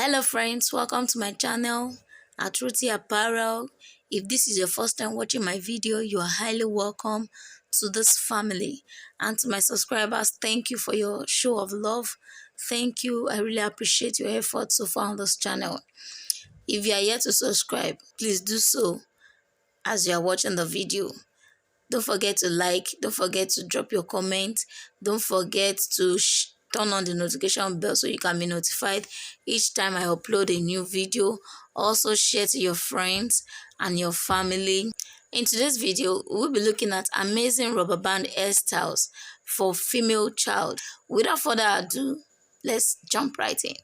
Hello friends, welcome to my channel Atruti Apparel. If this is your first time watching my video, you are highly welcome to this family. And to my subscribers, thank you for your show of love. Thank you. I really appreciate your effort so far on this channel. If you are yet to subscribe, please do so as you are watching the video. Don't forget to like, don't forget to drop your comment, don't forget to turn on the notification bell so you can be notified each time I upload a new video. Also share to your friends and your family. In today's video, we'll be looking at amazing rubber band hairstyles for female child. Without further ado, let's jump right in.